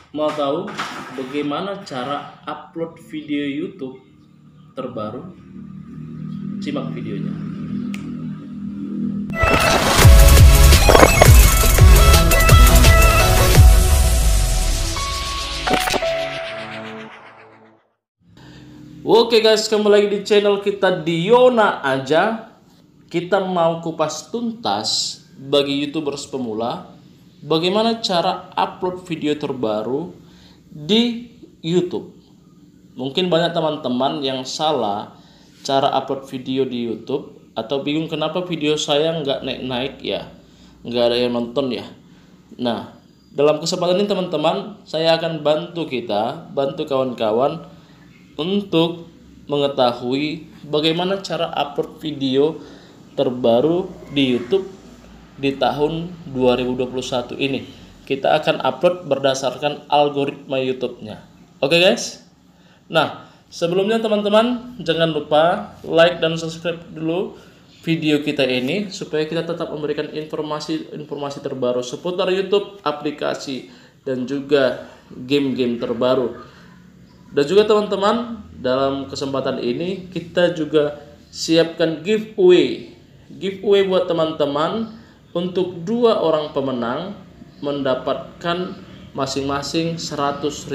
Mau tahu bagaimana cara upload video YouTube terbaru? Simak videonya. Oke guys, kembali lagi di channel kita Diona aja. Kita mau kupas tuntas bagi YouTubers pemula bagaimana cara upload video terbaru di YouTube. Mungkin banyak teman-teman yang salah cara upload video di YouTube atau bingung kenapa video saya nggak naik-naik ya, nggak ada yang nonton ya. Nah, dalam kesempatan ini teman-teman, saya akan bantu kawan-kawan untuk mengetahui bagaimana cara upload video terbaru di YouTube di tahun 2021 ini. Kita akan upload berdasarkan algoritma YouTube-nya. Oke guys? Nah, sebelumnya teman-teman jangan lupa like dan subscribe dulu video kita ini supaya kita tetap memberikan informasi terbaru seputar YouTube, aplikasi dan juga game-game terbaru. Dan juga teman-teman, dalam kesempatan ini kita juga siapkan giveaway buat teman-teman untuk 2 orang pemenang mendapatkan masing-masing Rp100.000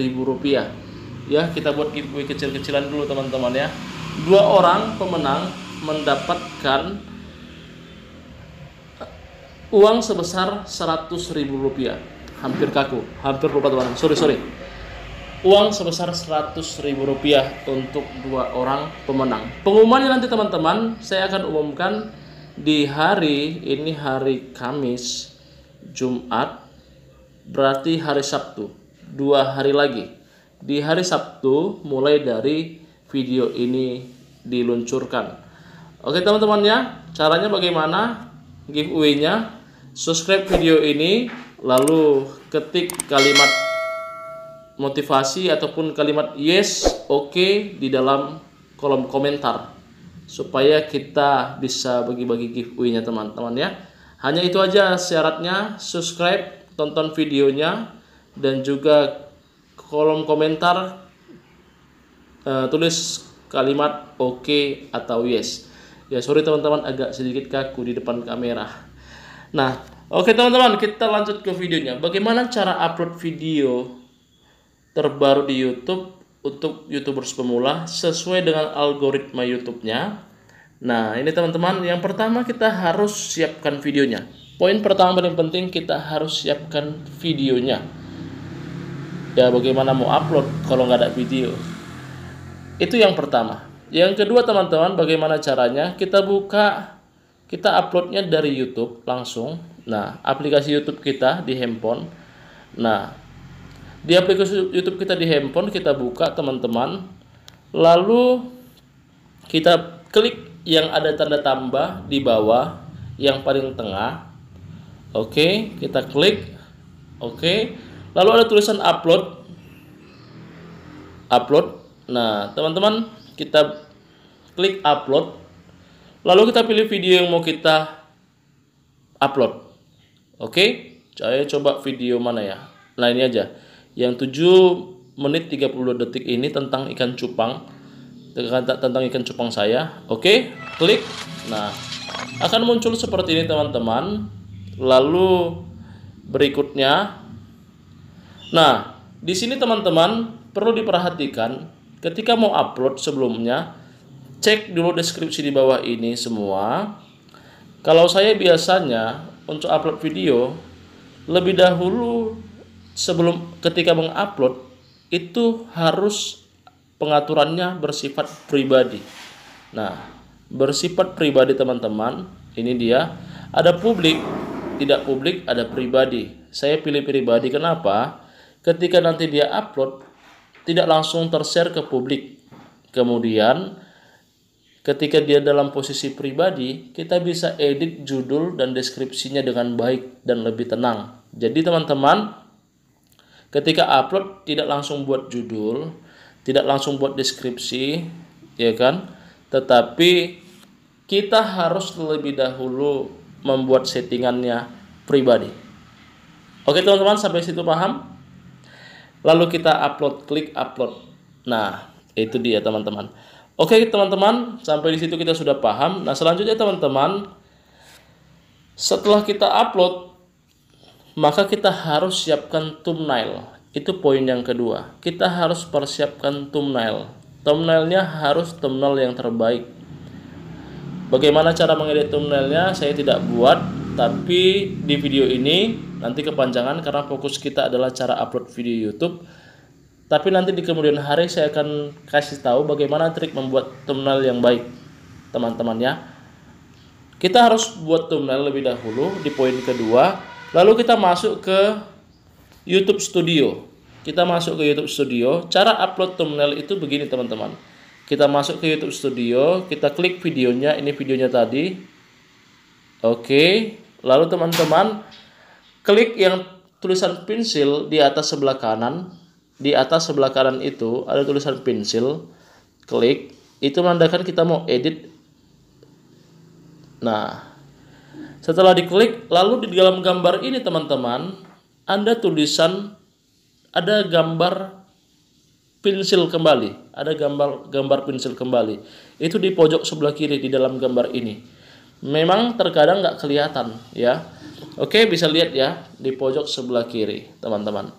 ya. Kita buat giveaway kecil-kecilan dulu teman-teman ya. 2 orang pemenang mendapatkan uang sebesar Rp100.000. Hampir kaku, hampir lupa teman-teman. Sorry. Uang sebesar Rp100.000 untuk 2 orang pemenang. Pengumumannya nanti teman-teman saya akan umumkan di hari Kamis, Jumat, berarti hari Sabtu, 2 hari lagi. Di hari Sabtu mulai dari video ini diluncurkan. Oke teman-teman ya, caranya bagaimana giveaway-nya? Subscribe video ini, lalu ketik kalimat motivasi ataupun kalimat yes, oke di dalam kolom komentar supaya kita bisa bagi-bagi giveaway-nya teman-teman ya. Hanya itu aja syaratnya, subscribe, tonton videonya, dan juga kolom komentar tulis kalimat oke atau yes. Ya sorry teman-teman, agak sedikit kaku di depan kamera. Nah, oke teman-teman, kita lanjut ke videonya. Bagaimana cara upload video terbaru di YouTube untuk YouTubers pemula sesuai dengan algoritma YouTube-nya. Nah, ini teman-teman, yang pertama kita harus siapkan videonya. Poin pertama paling penting, kita harus siapkan videonya. Ya, bagaimana mau upload kalau nggak ada video? Itu yang pertama. Yang kedua teman-teman, bagaimana caranya? Kita uploadnya dari YouTube langsung. Nah, aplikasi YouTube kita di handphone. Nah, di aplikasi YouTube kita di handphone kita buka teman-teman, lalu kita klik yang ada tanda tambah di bawah yang paling tengah. Oke, kita klik. Oke, lalu ada tulisan upload. Nah teman-teman, kita klik upload, lalu kita pilih video yang mau kita upload. Oke, saya coba video mana ya. Nah ini aja, yang 7 menit 32 detik ini tentang ikan cupang, saya. Oke, klik. Nah, akan muncul seperti ini teman-teman. Lalu berikutnya, nah di sini teman-teman perlu diperhatikan ketika mau upload sebelumnya, cek dulu deskripsi di bawah ini semua. Kalau saya biasanya untuk upload video lebih dahulu, sebelum ketika mengupload itu harus pengaturannya bersifat pribadi. Nah, bersifat pribadi teman-teman, ini dia. Ada publik, tidak publik, ada pribadi. Saya pilih pribadi, kenapa? Ketika nanti dia upload tidak langsung tershare ke publik. Kemudian ketika dia dalam posisi pribadi, kita bisa edit judul dan deskripsinya dengan baik dan lebih tenang. Jadi teman-teman, ketika upload tidak langsung buat judul, tidak langsung buat deskripsi, ya kan? Tetapi kita harus terlebih dahulu membuat settingannya pribadi. Oke teman-teman, sampai situ paham? lalu kita upload, klik upload. Nah, itu dia teman-teman. Oke teman-teman, sampai di situ kita sudah paham. Nah, selanjutnya teman-teman, setelah kita upload, maka kita harus siapkan thumbnail. Itu poin yang kedua. Kita harus persiapkan thumbnail. Thumbnailnya harus thumbnail yang terbaik. Bagaimana cara mengedit thumbnailnya saya tidak buat, tapi di video ini nanti kepanjangan karena fokus kita adalah cara upload video YouTube. Tapi nanti di kemudian hari saya akan kasih tahu bagaimana trik membuat thumbnail yang baik, teman-teman ya. Kita harus buat thumbnail lebih dahulu di poin kedua, lalu kita masuk ke YouTube Studio. Kita masuk ke YouTube Studio. Cara upload thumbnail itu begini teman-teman. Kita masuk ke YouTube Studio, kita klik videonya, ini videonya tadi. Oke, lalu teman-teman klik yang tulisan pensil di atas sebelah kanan. Di atas sebelah kanan itu ada tulisan pensil, klik, itu menandakan kita mau edit. Nah, setelah diklik, lalu di dalam gambar ini teman-teman, ada tulisan, ada gambar pensil kembali, ada gambar pensil kembali. Itu di pojok sebelah kiri di dalam gambar ini. Memang terkadang nggak kelihatan ya. Oke, bisa lihat ya di pojok sebelah kiri, teman-teman.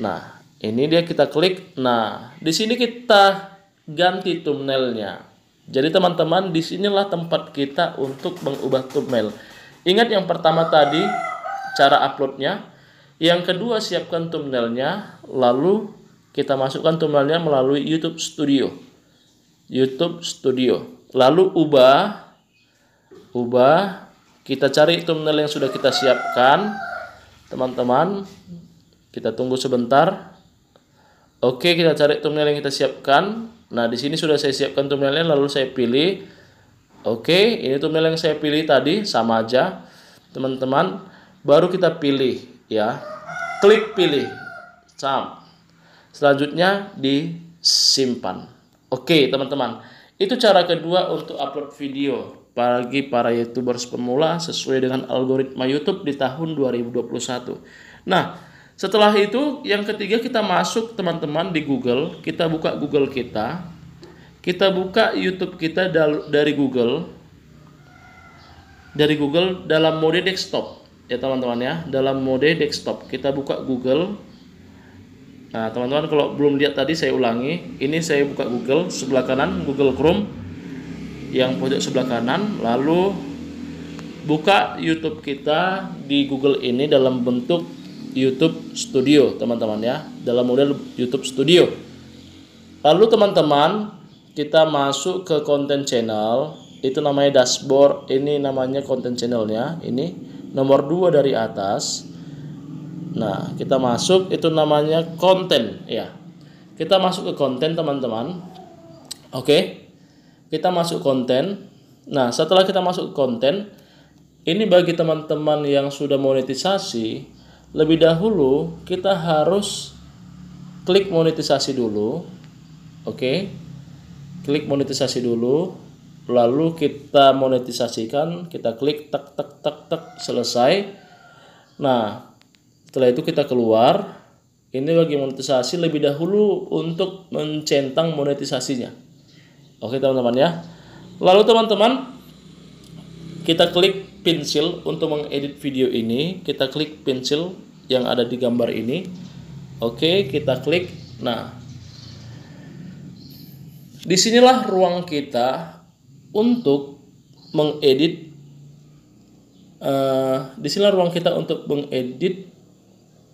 Nah, ini dia kita klik. Nah, di sini kita ganti thumbnailnya. Jadi teman-teman, disinilah tempat kita untuk mengubah thumbnail. Ingat yang pertama tadi cara uploadnya. Yang kedua siapkan thumbnailnya. Lalu kita masukkan thumbnailnya melalui YouTube Studio. YouTube Studio. Lalu ubah. Kita cari thumbnail yang sudah kita siapkan. Teman-teman, kita tunggu sebentar. Oke, kita cari thumbnail yang kita siapkan. Nah, di sini sudah saya siapkan thumbnailnya, lalu saya pilih. Oke, ini thumbnail yang saya pilih tadi, sama aja. Teman-teman, baru kita pilih ya. Klik pilih. Selanjutnya disimpan. Oke, teman-teman. Itu cara kedua untuk upload video bagi para YouTubers pemula sesuai dengan algoritma YouTube di tahun 2021. Nah, setelah itu, yang ketiga kita masuk teman-teman di Google, kita buka Google kita buka YouTube kita dari Google dalam mode desktop ya teman-teman ya, dalam mode desktop kita buka Google. Nah teman-teman kalau belum lihat tadi saya ulangi, ini saya buka Google sebelah kanan, Google Chrome yang pojok sebelah kanan, lalu buka YouTube kita di Google ini dalam bentuk YouTube Studio teman-teman ya, dalam model YouTube Studio. Lalu teman-teman kita masuk ke konten channel, itu namanya dashboard, ini namanya konten channelnya, ini nomor 2 dari atas. Nah kita masuk, itu namanya konten ya, kita masuk ke konten teman-teman. Oke, kita masuk konten. Nah setelah kita masuk ke konten, ini bagi teman-teman yang sudah monetisasi, lebih dahulu kita harus klik monetisasi dulu. Oke, klik monetisasi dulu, lalu kita monetisasikan, kita klik tak selesai. Nah setelah itu kita keluar. Ini bagi monetisasi, lebih dahulu untuk mencentang monetisasinya. Oke teman-teman ya. Lalu teman-teman kita klik pensil untuk mengedit video ini, kita klik pensil yang ada di gambar ini. Oke, kita klik. Nah, disinilah ruang kita untuk mengedit. Disinilah ruang kita untuk mengedit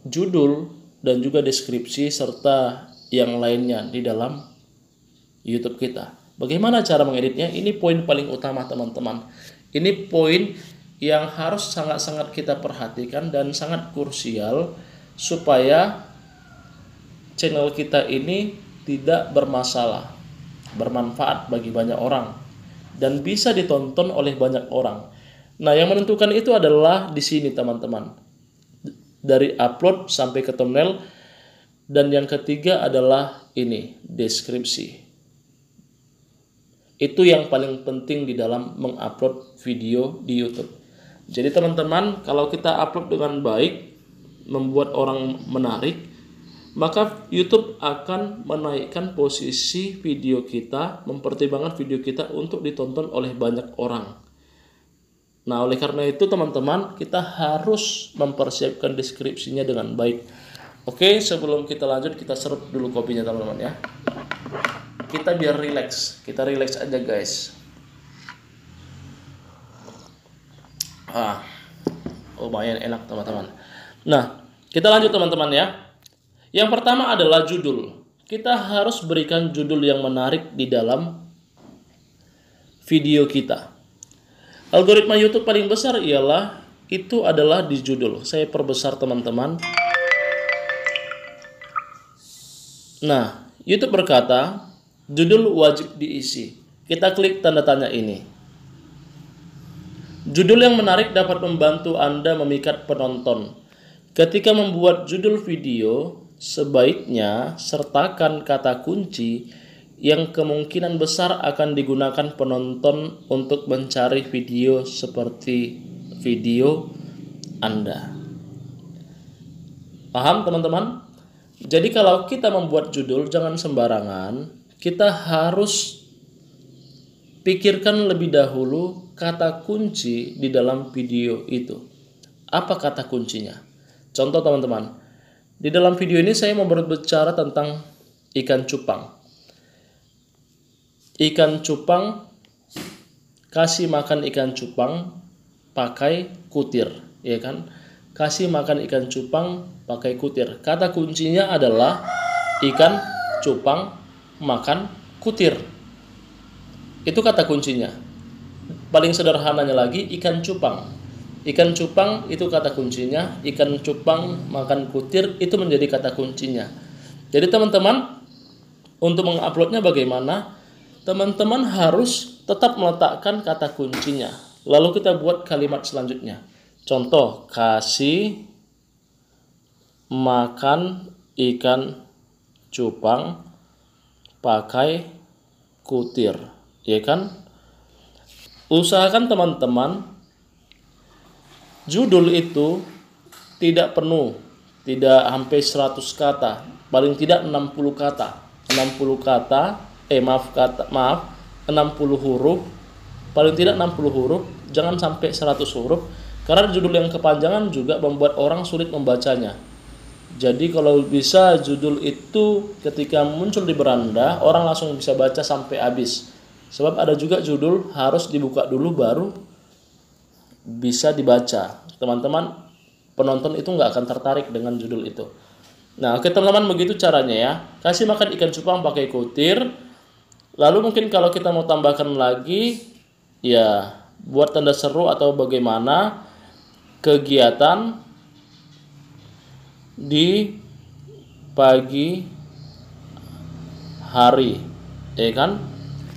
judul dan juga deskripsi serta yang lainnya di dalam YouTube kita. Bagaimana cara mengeditnya? Ini poin paling utama teman-teman. Ini poin yang harus sangat-sangat kita perhatikan dan sangat krusial supaya channel kita ini tidak bermasalah, bermanfaat bagi banyak orang dan bisa ditonton oleh banyak orang. Nah, yang menentukan itu adalah di sini teman-teman. Dari upload sampai ke thumbnail, dan yang ketiga adalah ini, deskripsi. Itu yang paling penting di dalam mengupload video di YouTube. Jadi teman-teman, kalau kita upload dengan baik, membuat orang menarik, maka YouTube akan menaikkan posisi video kita, mempertimbangkan video kita untuk ditonton oleh banyak orang. Nah, oleh karena itu teman-teman, kita harus mempersiapkan deskripsinya dengan baik. Oke, sebelum kita lanjut, kita serut dulu kopinya teman-teman ya. Kita biar relax, kita relax aja guys. Lumayan enak teman-teman. Nah, kita lanjut teman-teman ya. Yang pertama adalah judul. Kita harus berikan judul yang menarik di dalam video kita. Algoritma YouTube paling besar adalah di judul. Saya perbesar teman-teman. Nah, YouTube berkata, judul wajib diisi. Kita klik tanda tanya ini. Judul yang menarik dapat membantu Anda memikat penonton. Ketika membuat judul video, sebaiknya sertakan kata kunci yang kemungkinan besar akan digunakan penonton untuk mencari video seperti video Anda. Paham teman-teman? Jadi kalau kita membuat judul jangan sembarangan, kita harus pikirkan lebih dahulu kata kunci di dalam video itu. Apa kata kuncinya? Contoh teman-teman, di dalam video ini saya mau berbicara tentang ikan cupang. Ikan cupang, kasih makan ikan cupang pakai kutir, ya kan? Kasih makan ikan cupang pakai kutir. Kata kuncinya adalah ikan cupang makan kutir. Itu kata kuncinya. Paling sederhananya lagi, ikan cupang. Ikan cupang itu kata kuncinya, ikan cupang makan kutir itu menjadi kata kuncinya. Jadi teman-teman, untuk menguploadnya bagaimana? Teman-teman harus tetap meletakkan kata kuncinya. Lalu kita buat kalimat selanjutnya. Contoh, kasih makan ikan cupang pakai kutir, ya kan? Usahakan teman-teman judul itu tidak penuh, tidak sampai 100 kata, paling tidak 60 kata. 60 huruf, paling tidak 60 huruf, jangan sampai 100 huruf, karena judul yang kepanjangan juga membuat orang sulit membacanya. Jadi kalau bisa judul itu ketika muncul di beranda, orang langsung bisa baca sampai habis. Sebab ada juga judul harus dibuka dulu baru bisa dibaca. Teman-teman, penonton itu nggak akan tertarik dengan judul itu. Nah, oke teman-teman, begitu caranya ya. Kasih makan ikan cupang pakai kutir. Lalu mungkin kalau kita mau tambahkan lagi, ya buat tanda seru atau bagaimana kegiatan di pagi hari, ya kan?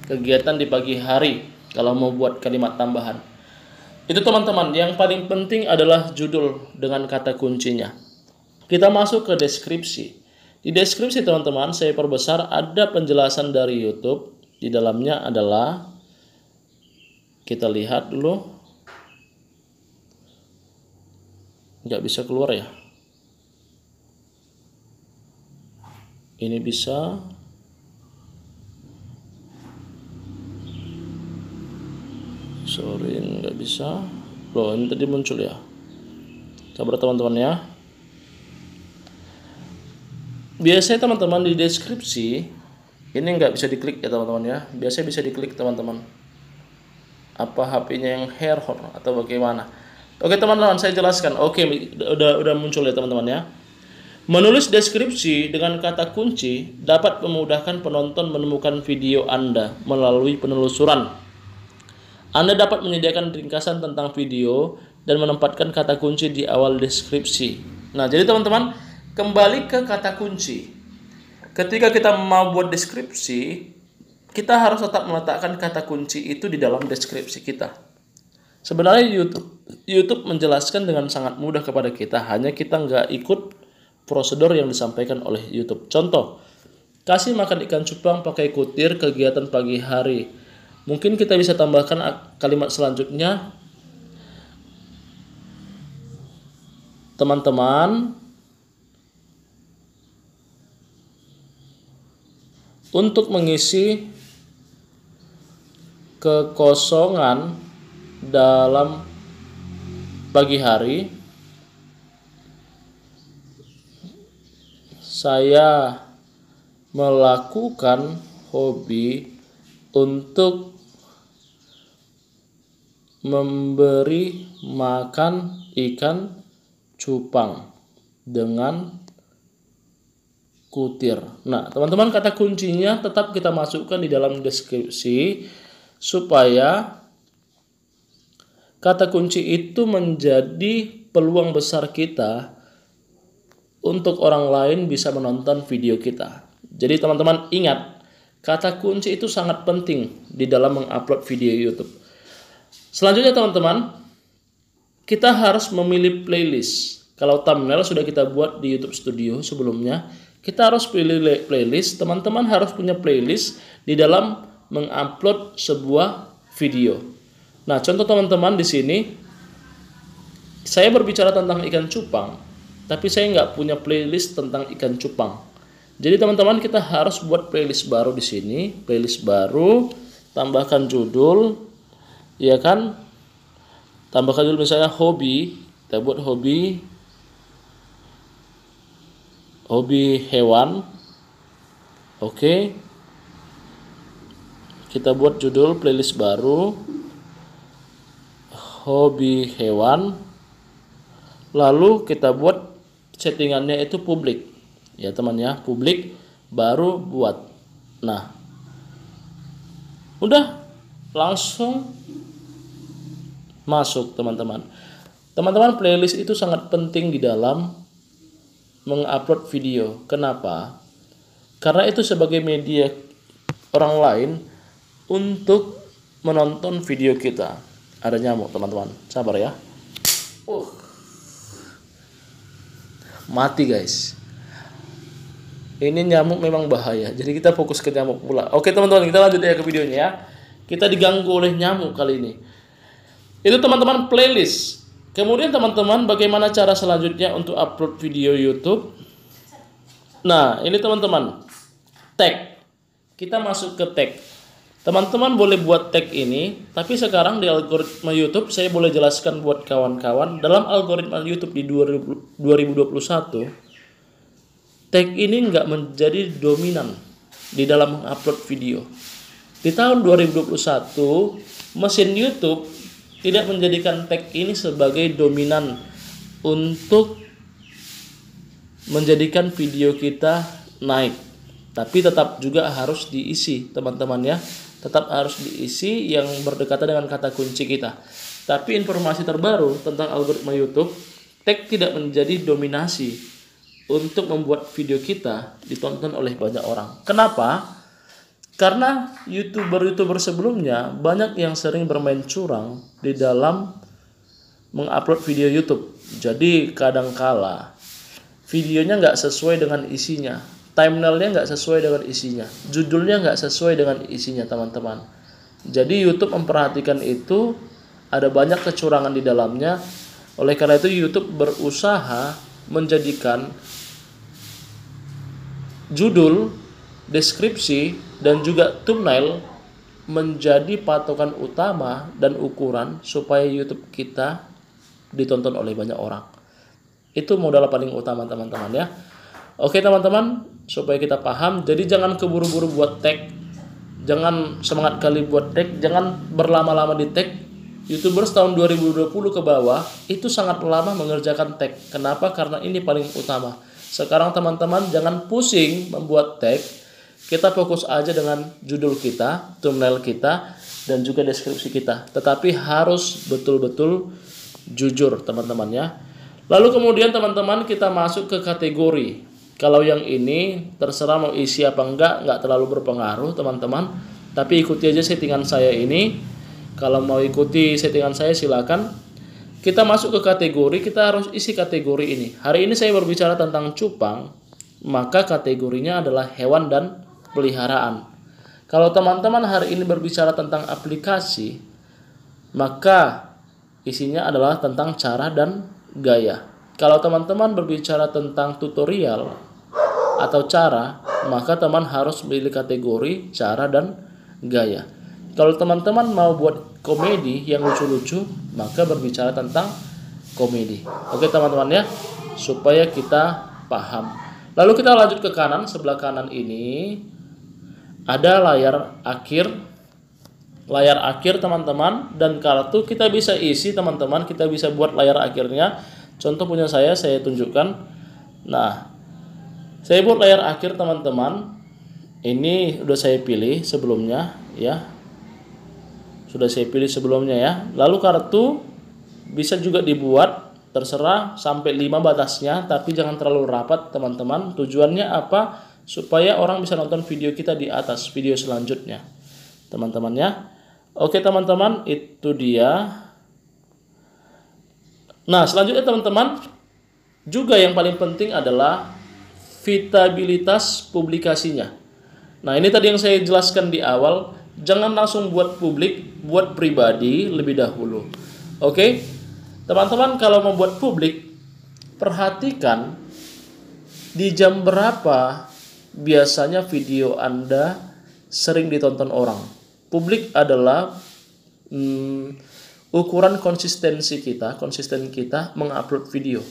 Kegiatan di pagi hari kalau mau buat kalimat tambahan. Itu teman-teman, yang paling penting adalah judul dengan kata kuncinya. Kita masuk ke deskripsi. Di deskripsi teman-teman, saya perbesar, ada penjelasan dari YouTube. Di dalamnya adalah, kita lihat dulu. Nggak bisa keluar ya. Ini bisa. Sorry, nggak bisa. Loh, ini tadi muncul ya. Sabar teman-teman ya. Biasanya teman-teman di deskripsi ini nggak bisa diklik ya teman-teman ya. Biasanya bisa diklik teman-teman. Apa HP-nya yang error atau bagaimana? Oke teman-teman, saya jelaskan. Oke, udah muncul ya teman-teman ya. Menulis deskripsi dengan kata kunci dapat memudahkan penonton menemukan video Anda melalui penelusuran. Anda dapat menyediakan ringkasan tentang video dan menempatkan kata kunci di awal deskripsi. Nah, jadi teman-teman, kembali ke kata kunci. Ketika kita mau buat deskripsi, kita harus tetap meletakkan kata kunci itu di dalam deskripsi kita. Sebenarnya YouTube menjelaskan dengan sangat mudah kepada kita, hanya kita nggak ikut prosedur yang disampaikan oleh YouTube. Contoh, kasih makan ikan cupang pakai kutir kegiatan pagi hari. Mungkin kita bisa tambahkan kalimat selanjutnya. Teman-teman, untuk mengisi kekosongan dalam pagi hari, saya melakukan hobi untuk memberi makan ikan cupang dengan kutir. Nah, teman-teman, kata kuncinya tetap kita masukkan di dalam deskripsi supaya kata kunci itu menjadi peluang besar kita untuk orang lain bisa menonton video kita. Jadi teman-teman ingat, kata kunci itu sangat penting di dalam mengupload video YouTube. Selanjutnya teman-teman, kita harus memilih playlist. Kalau thumbnail sudah kita buat di YouTube Studio sebelumnya, kita harus pilih playlist. Teman-teman harus punya playlist di dalam mengupload sebuah video. Nah, contoh teman-teman di sini, saya berbicara tentang ikan cupang, tapi saya nggak punya playlist tentang ikan cupang. Jadi teman-teman, kita harus buat playlist baru di sini, playlist baru, tambahkan judul, ya kan? Tambahkan judul misalnya hobi, kita buat hobi hewan. Oke. Kita buat judul playlist baru hobi hewan. Lalu kita buat settingannya itu publik. Ya teman ya, publik baru buat. Nah, udah langsung masuk teman-teman. Teman-teman, playlist itu sangat penting di dalam mengupload video. Kenapa? Karena itu sebagai media orang lain untuk menonton video kita. Ada nyamuk teman-teman, sabar ya. Mati guys. Ini nyamuk memang bahaya, jadi kita fokus ke nyamuk pula. Oke teman-teman, kita lanjut ya ke videonya ya. Kita diganggu oleh nyamuk kali ini. Itu teman-teman playlist. Kemudian teman-teman, bagaimana cara selanjutnya untuk upload video YouTube? Nah, ini teman-teman, tag. Kita masuk ke tag. Teman-teman boleh buat tag ini, tapi sekarang di algoritma YouTube saya boleh jelaskan buat kawan-kawan. Dalam algoritma YouTube di 2021, tag ini nggak menjadi dominan di dalam mengupload video. Di tahun 2021, mesin YouTube tidak menjadikan tag ini sebagai dominan untuk menjadikan video kita naik. Tapi tetap juga harus diisi teman-teman ya. Tetap harus diisi yang berdekatan dengan kata kunci kita. Tapi informasi terbaru tentang algoritma YouTube, tag tidak menjadi dominasi untuk membuat video kita ditonton oleh banyak orang. Kenapa? Karena YouTuber sebelumnya banyak yang sering bermain curang di dalam mengupload video YouTube. Jadi kadangkala videonya nggak sesuai dengan isinya, thumbnailnya nggak sesuai dengan isinya, judulnya nggak sesuai dengan isinya teman-teman. Jadi YouTube memperhatikan itu, ada banyak kecurangan di dalamnya. Oleh karena itu YouTube berusaha menjadikan judul, deskripsi, dan juga thumbnail menjadi patokan utama dan ukuran supaya YouTube kita ditonton oleh banyak orang. Itu modal paling utama teman-teman ya. Oke teman-teman, supaya kita paham, jadi jangan keburu-buru buat tag, jangan semangat kali buat tag, jangan berlama-lama di tag. YouTubers tahun 2020 ke bawah itu sangat lama mengerjakan tag. Kenapa? Karena ini paling utama. Sekarang teman-teman jangan pusing membuat tag. Kita fokus aja dengan judul kita, thumbnail kita, dan juga deskripsi kita. Tetapi harus betul-betul jujur teman-teman ya. Lalu kemudian teman-teman kita masuk ke kategori. Kalau yang ini terserah mau isi apa enggak terlalu berpengaruh teman-teman. Tapi ikuti aja settingan saya ini. Kalau mau ikuti settingan saya silakan. Kita masuk ke kategori, kita harus isi kategori ini. Hari ini saya berbicara tentang cupang, maka kategorinya adalah hewan dan peliharaan. Kalau teman-teman hari ini berbicara tentang aplikasi, maka isinya adalah tentang cara dan gaya. Kalau teman-teman berbicara tentang tutorial atau cara, maka teman harus memilih kategori, cara, dan gaya. Kalau teman-teman mau buat komedi yang lucu-lucu, maka berbicara tentang komedi. Oke teman-teman ya, supaya kita paham. Lalu kita lanjut ke kanan. Sebelah kanan ini ada layar akhir teman-teman, dan kartu kita bisa isi teman-teman. Kita bisa buat layar akhirnya. Contoh punya saya tunjukkan. Nah, saya buat layar akhir teman-teman. Ini udah saya pilih sebelumnya ya. Sudah saya pilih sebelumnya ya. Lalu kartu bisa juga dibuat terserah sampai 5 batasnya, tapi jangan terlalu rapat teman-teman. Tujuannya apa? Supaya orang bisa nonton video kita di atas video selanjutnya teman-teman ya. Oke teman-teman, itu dia. Nah, selanjutnya teman-teman, juga yang paling penting adalah vitabilitas publikasinya. Nah, ini tadi yang saya jelaskan di awal. Jangan langsung buat publik, buat pribadi lebih dahulu. Oke, teman-teman, kalau membuat publik, perhatikan di jam berapa biasanya video Anda sering ditonton orang. Publik adalah ukuran konsisten kita mengupload video.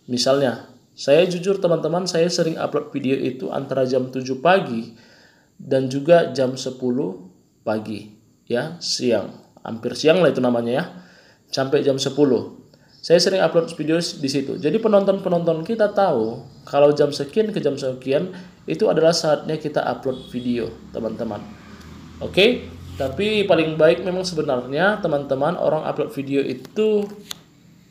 Misalnya, saya jujur teman-teman, saya sering upload video itu antara jam 7 pagi dan juga jam 10 pagi ya, siang, hampir siang lah itu namanya ya, sampai jam 10. Saya sering upload video di situ. Jadi penonton kita tahu kalau jam sekian ke jam sekian itu adalah saatnya kita upload video, teman-teman. Oke, tapi paling baik memang sebenarnya teman-teman orang upload video itu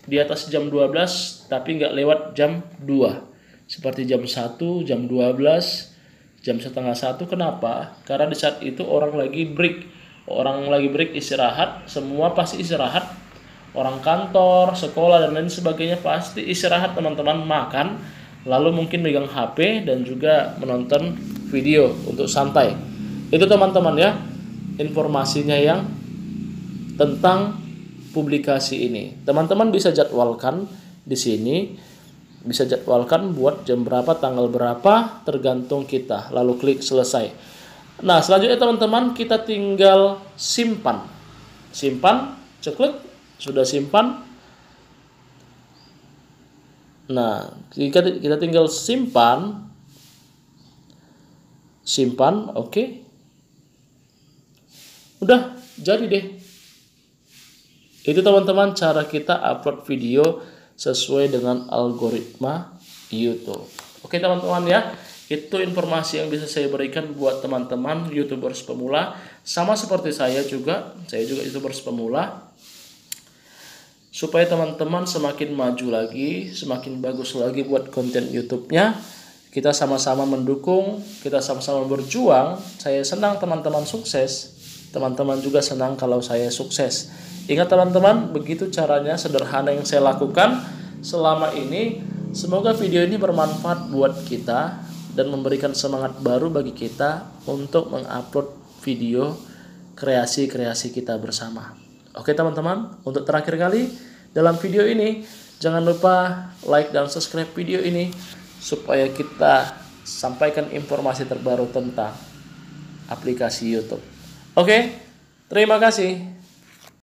di atas jam 12 tapi nggak lewat jam 2. Seperti jam 1, jam 12, jam setengah 1. Kenapa? Karena di saat itu orang lagi break istirahat, semua pasti istirahat. Orang kantor, sekolah dan lain sebagainya pasti istirahat teman-teman, makan, lalu mungkin megang HP dan juga menonton video untuk santai. Itu teman-teman ya, informasinya yang tentang publikasi ini. Teman-teman bisa jadwalkan di sini. Bisa jadwalkan buat jam berapa, tanggal berapa, tergantung kita. Lalu klik selesai. Nah, selanjutnya teman-teman, kita tinggal simpan. Ceklek, sudah simpan. Nah, kita tinggal simpan, oke. Udah, jadi deh. Itu teman-teman cara kita upload video sesuai dengan algoritma YouTube. Oke teman-teman ya, itu informasi yang bisa saya berikan buat teman-teman YouTubers pemula. Sama seperti saya juga YouTubers pemula. Supaya teman-teman semakin maju lagi, semakin bagus lagi buat konten YouTube-nya. Kita sama-sama mendukung, kita sama-sama berjuang. Saya senang teman-teman sukses, teman-teman juga senang kalau saya sukses. Ingat teman-teman, begitu caranya sederhana yang saya lakukan selama ini. Semoga video ini bermanfaat buat kita dan memberikan semangat baru bagi kita untuk mengupload video kreasi-kreasi kita bersama. Oke teman-teman, untuk terakhir kali dalam video ini, jangan lupa like dan subscribe video ini supaya kita sampaikan informasi terbaru tentang aplikasi YouTube. Oke, terima kasih.